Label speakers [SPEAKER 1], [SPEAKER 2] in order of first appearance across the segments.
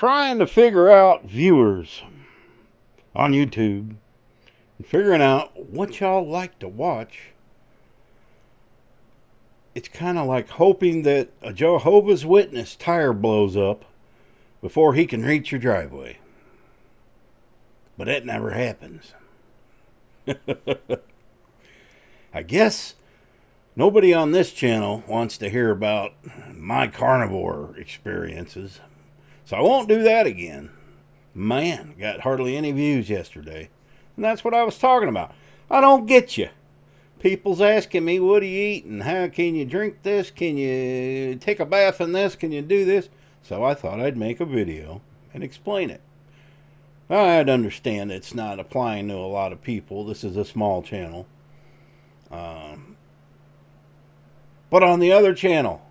[SPEAKER 1] trying to figure out viewers on YouTube and figuring out what y'all like to watch. It's kind of like hoping that a Jehovah's Witness tire blows up before he can reach your driveway. But that never happens. I guess nobody on this channel wants to hear about my carnivore experiences, so I won't do that again. Man, got hardly any views yesterday. And that's what I was talking about. I don't get you. People's asking me, what do you eat? And how can you drink this? Can you take a bath in this? Can you do this? So I thought I'd make a video and explain it. I'd understand it's not applying to a lot of people. This is a small channel. But on the other channel,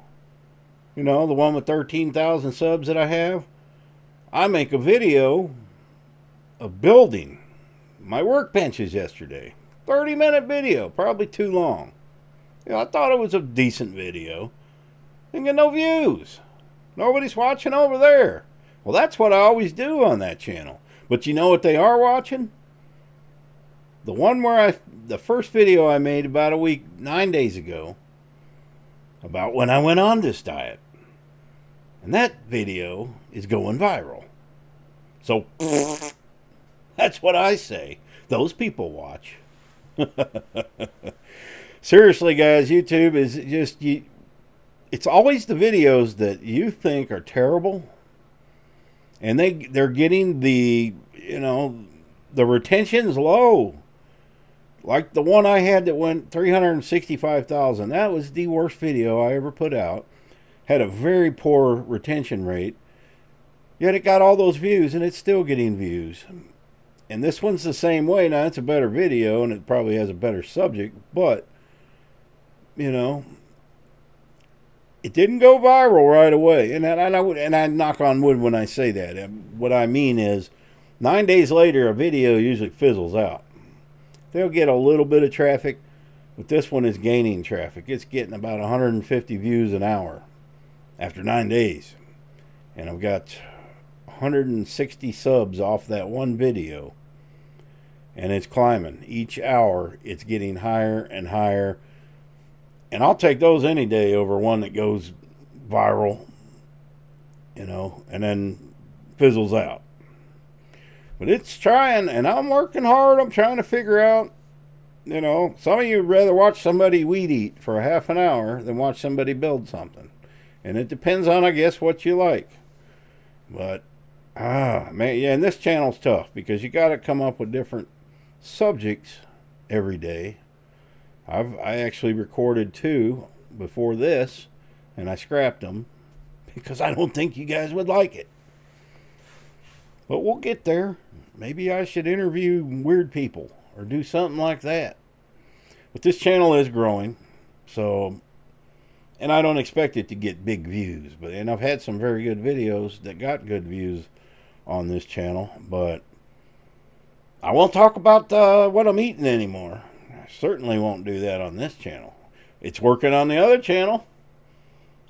[SPEAKER 1] you know, the one with 13,000 subs that I have, I make a video of building my workbenches yesterday. 30-minute video, probably too long. You know, I thought it was a decent video. Didn't get no views. Nobody's watching over there. Well, that's what I always do on that channel. But you know what they are watching? The one where the first video I made about 9 days ago, about when I went on this diet. And that video is going viral. So, that's what I say. Those people watch. Seriously, guys, YouTube is just... it's always the videos that you think are terrible. And they're getting the, you know, the retention's low. Like the one I had that went 365,000. That was the worst video I ever put out. Had a very poor retention rate. Yet it got all those views, and it's still getting views. And this one's the same way. Now, it's a better video, and it probably has a better subject. But, you know, it didn't go viral right away. And I knock on wood when I say that. What I mean is, 9 days later, a video usually fizzles out. They'll get a little bit of traffic, but this one is gaining traffic. It's getting about 150 views an hour after 9 days. And I've got 160 subs off that one video. And it's climbing. Each hour, it's getting higher and higher. And I'll take those any day over one that goes viral, you know, and then fizzles out. But it's trying, and I'm working hard. I'm trying to figure out, you know, some of you would rather watch somebody weed eat for a half an hour than watch somebody build something. And it depends on, I guess, what you like. But, man, yeah, and this channel's tough because you got to come up with different subjects every day. I actually recorded 2 before this, and I scrapped them because I don't think you guys would like it. But we'll get there. Maybe I should interview weird people or do something like that. But this channel is growing, so, and I don't expect it to get big views. And I've had some very good videos that got good views on this channel, but I won't talk about what I'm eating anymore. I certainly won't do that on this channel. It's working on the other channel.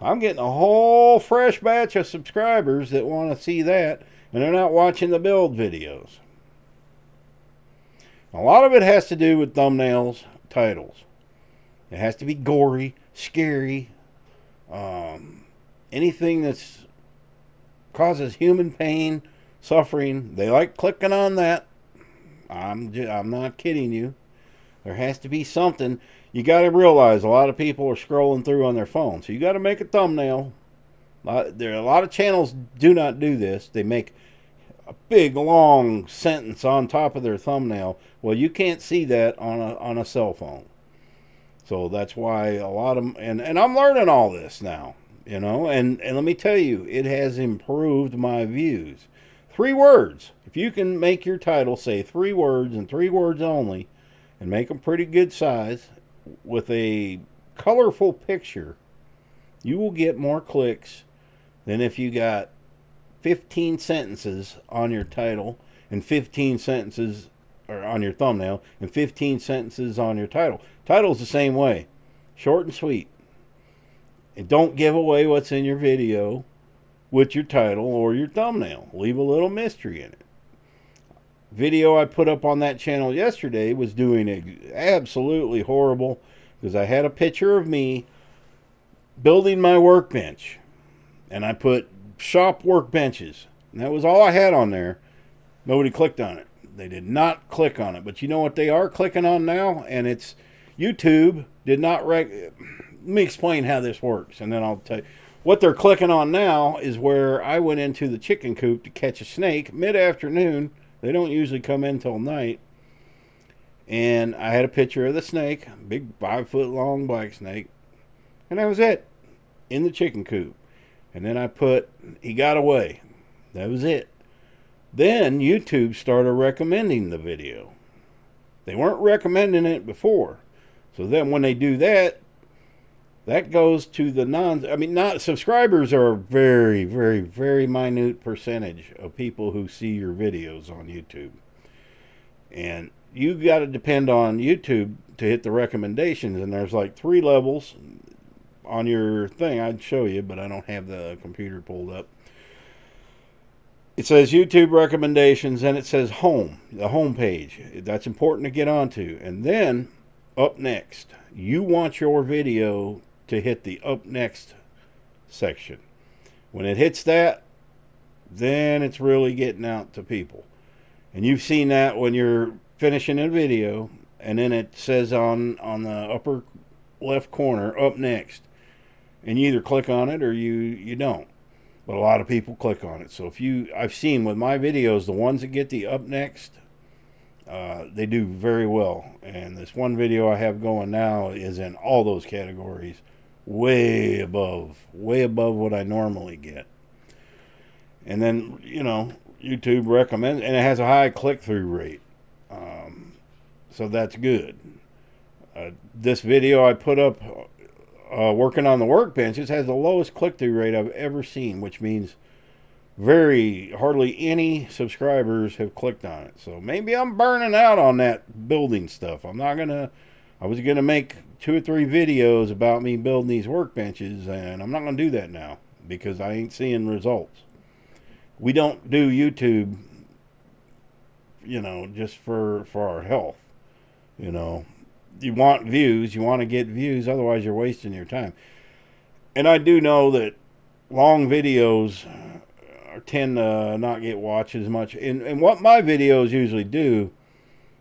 [SPEAKER 1] I'm getting a whole fresh batch of subscribers that want to see that. And they're not watching the build videos. A lot of it has to do with thumbnails, titles. It has to be gory, scary, anything that's causes human pain, suffering. They like clicking on that. I'm not kidding you. There has to be something. You got to realize a lot of people are scrolling through on their phone. So you got to make a thumbnail. There are a lot of channels do not do this. They make a big long sentence on top of their thumbnail. Well, you can't see that on a cell phone. So that's why a lot of them, and I'm learning all this now, you know, and let me tell you, it has improved my views. 3 words. If you can make your title say 3 words and 3 words only and make them pretty good size with a colorful picture, you will get more clicks than if you got 15 sentences on your title and 15 sentences or on your thumbnail and 15 sentences on your title. Title's the same way. Short and sweet. And don't give away what's in your video. with your title or your thumbnail. Leave a little mystery in it. Video I put up on that channel yesterday was doing absolutely horrible because I had a picture of me building my workbench, and I put shop workbenches, and that was all I had on there. Nobody clicked on it. They did not click on it. But you know what they are clicking on now? And it's YouTube did not let me explain how this works, and then I'll tell you. What they're clicking on now is where I went into the chicken coop to catch a snake mid-afternoon. They don't usually come in till night. And I had a picture of the snake, big 5-foot-long black snake. And that was it, in the chicken coop. And then I put, he got away. That was it. Then YouTube started recommending the video. They weren't recommending it before. So then when they do that, that goes to the not subscribers are a very, very, very minute percentage of people who see your videos on YouTube. And you got to depend on YouTube to hit the recommendations. And there's like 3 levels on your thing. I'd show you, but I don't have the computer pulled up. It says YouTube recommendations, and it says home, the home page. That's important to get onto. And then up next, you want your video to hit the up next section. When it hits that, then it's really getting out to people. And you've seen that when you're finishing a video, and then it says on the upper left corner, up next. And you either click on it or you don't. But a lot of people click on it. So I've seen with my videos, the ones that get the up next, they do very well. And this one video I have going now is in all those categories, way above what I normally get. And then, YouTube recommends, and it has a high click-through rate. So that's good. This video I put up working on the workbenches has the lowest click-through rate I've ever seen, which means hardly any subscribers have clicked on it. So maybe I'm burning out on that building stuff. I was gonna make 2 or 3 videos about me building these workbenches, and I'm not gonna do that now because I ain't seeing results. We don't do YouTube, just for our health. You want views, you want to get views, otherwise you're wasting your time. And I do know that long videos tend to not get watched as much. And what my videos usually do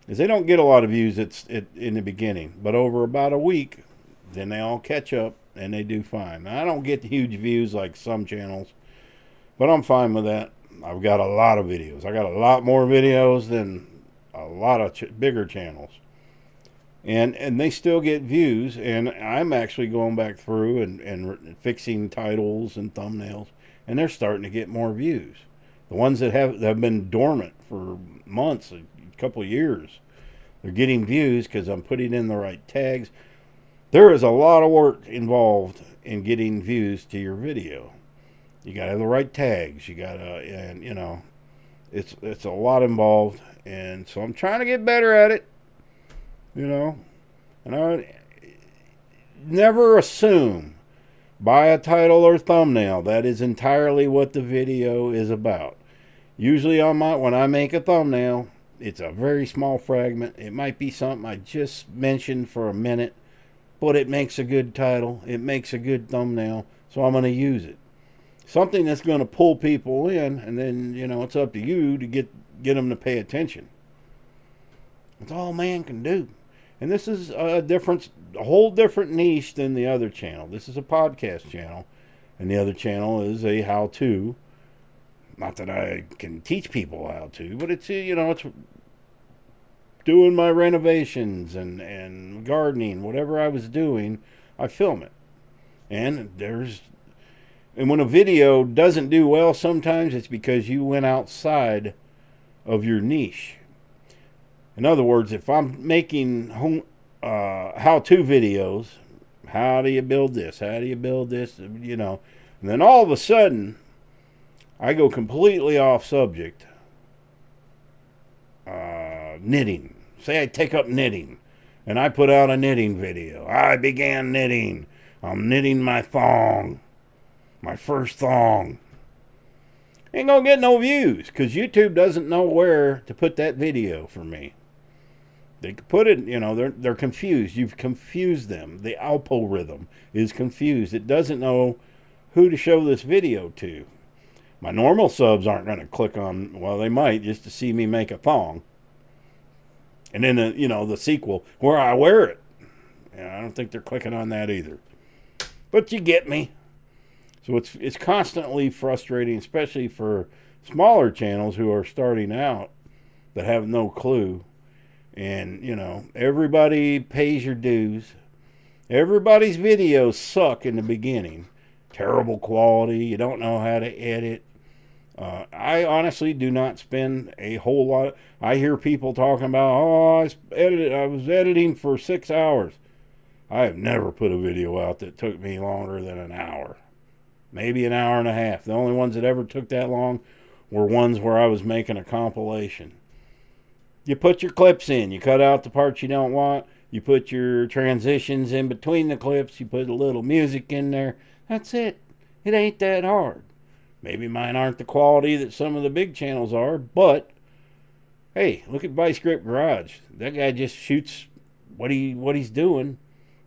[SPEAKER 1] is they don't get a lot of views in the beginning. But over about a week, then they all catch up and they do fine. Now, I don't get huge views like some channels, but I'm fine with that. I've got a lot of videos. I got a lot more videos than a lot of bigger channels. And they still get views, and I'm actually going back through and fixing titles and thumbnails, and they're starting to get more views. The ones that have been dormant for months, a couple of years, they're getting views because I'm putting in the right tags. There is a lot of work involved in getting views to your video. You got to have the right tags. You got to, it's a lot involved, and so I'm trying to get better at it. And I never assume by a title or thumbnail that is entirely what the video is about. Usually when I make a thumbnail, it's a very small fragment. It might be something I just mentioned for a minute, but it makes a good title. It makes a good thumbnail, so I'm going to use it. Something that's going to pull people in, and then, it's up to you to get them to pay attention. That's all man can do. And this is a whole different niche than the other channel. This is a podcast channel, and the other channel is a how-to. Not that I can teach people how to, but it's it's doing my renovations and gardening, whatever I was doing, I film it. And when a video doesn't do well, sometimes it's because you went outside of your niche. In other words, if I'm making how-to videos, how do you build this? How do you build this? And then all of a sudden, I go completely off subject. Knitting. Say I take up knitting, and I put out a knitting video. I began knitting. I'm knitting my thong. My first thong. Ain't gonna get no views because YouTube doesn't know where to put that video for me. They could put it, they're confused. You've confused them. The algorithm is confused. It doesn't know who to show this video to. My normal subs aren't going to click on, well, they might just to see me make a thong. And then, the sequel where I wear it. I don't think they're clicking on that either. But you get me. So it's constantly frustrating, especially for smaller channels who are starting out that have no clue. And, everybody pays your dues. Everybody's videos suck in the beginning. Terrible quality. You don't know how to edit. I honestly do not spend a whole lot. I hear people talking about, I was editing for 6 hours. I have never put a video out that took me longer than an hour. Maybe an hour and a half. The only ones that ever took that long were ones where I was making a compilation. You put your clips in. You cut out the parts you don't want. You put your transitions in between the clips. You put a little music in there. That's it. It ain't that hard. Maybe mine aren't the quality that some of the big channels are, but hey, look at Vice Grip Garage. That guy just shoots what he's doing.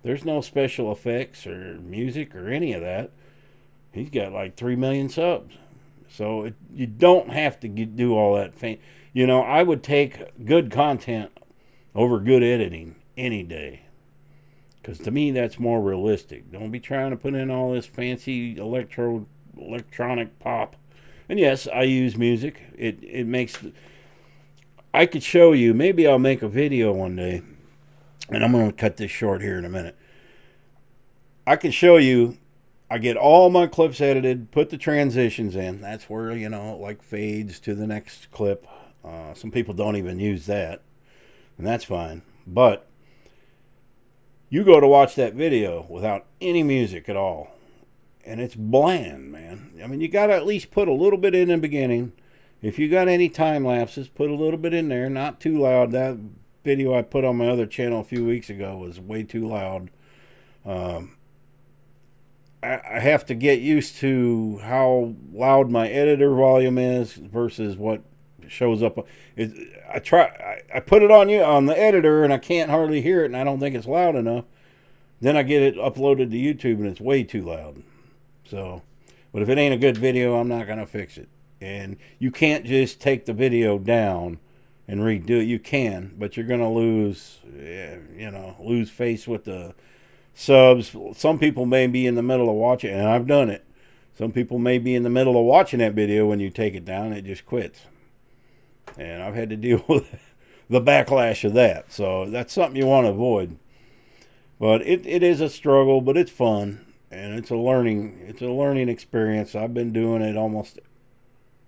[SPEAKER 1] There's no special effects or music or any of that. He's got like 3 million subs. So you don't have to do all that. I would take good content over good editing any day. Because to me, that's more realistic. Don't be trying to put in all this fancy electronic pop. And yes, I use music. It makes... I could show you. Maybe I'll make a video one day. And I'm going to cut this short here in a minute. I can show you... I get all my clips edited, put the transitions in. That's where, like fades to the next clip. Some people don't even use that. And that's fine. But you go to watch that video without any music at all. And it's bland, man. I mean, you got to at least put a little bit in the beginning. If you got any time lapses, put a little bit in there. Not too loud. That video I put on my other channel a few weeks ago was way too loud. I have to get used to how loud my editor volume is versus what shows up. I put it on the editor and I can't hardly hear it and I don't think it's loud enough. Then I get it uploaded to YouTube and it's way too loud. So, but if it ain't a good video, I'm not going to fix it. And you can't just take the video down and redo it. You can, but you're going to lose face with the subs. Some people may be in the middle of watching, and I've done it. Some people may be in the middle of watching that video when you take it down, it just quits. And I've had to deal with the backlash of that. So that's something you want to avoid. But it is a struggle, but it's fun. And it's a learning experience. I've been doing it almost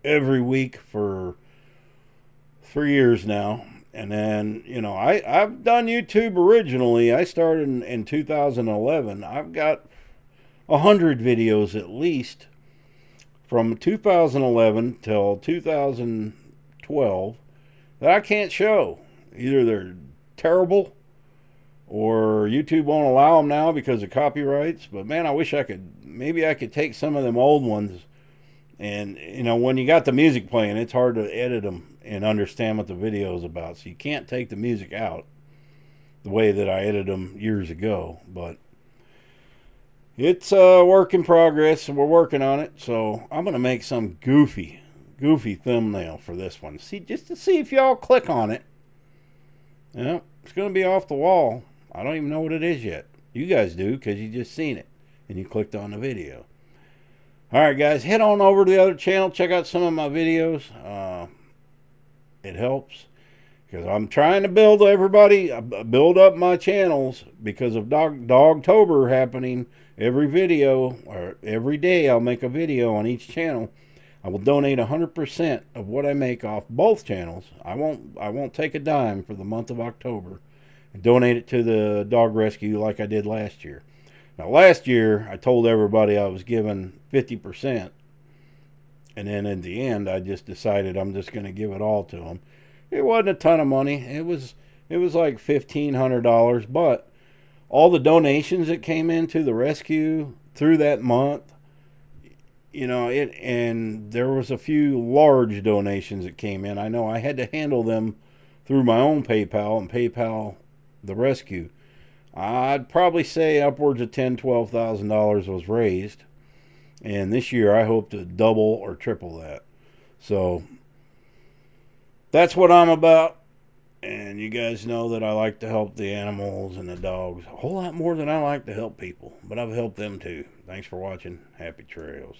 [SPEAKER 1] every week for 3 years now. And then, I've done YouTube originally. I started in 2011. I've got 100 videos at least from 2011 till 2012 that I can't show. Either they're terrible or YouTube won't allow them now because of copyrights. But man, I wish maybe I could take some of them old ones. And, when you got the music playing, it's hard to edit them and understand what the video is about. So you can't take the music out the way that I edited them years ago. But it's a work in progress, and we're working on it. So I'm going to make some goofy thumbnail for this one. Just to see if y'all click on it. It's going to be off the wall. I don't even know what it is yet. You guys do because you just seen it and you clicked on the video. All right, guys, head on over to the other channel. Check out some of my videos. It helps because I'm trying to build up my channels because of Dogtober happening. Every video or every day I'll make a video on each channel. I will donate 100% of what I make off both channels. I won't take a dime for the month of October and donate it to the dog rescue like I did last year. Now, last year, I told everybody I was giving 50%. And then in the end, I just decided I'm just going to give it all to them. It wasn't a ton of money. It was like $1,500. But all the donations that came into the rescue through that month, you know, and there was a few large donations that came in. I know I had to handle them through my own PayPal and PayPal the rescue. I'd probably say upwards of $10,000-12,000 was raised, and this year I hope to double or triple that. So that's what I'm about. And you guys know that I like to help the animals and the dogs a whole lot more than I like to help people. But I've helped them too. Thanks for watching. Happy trails.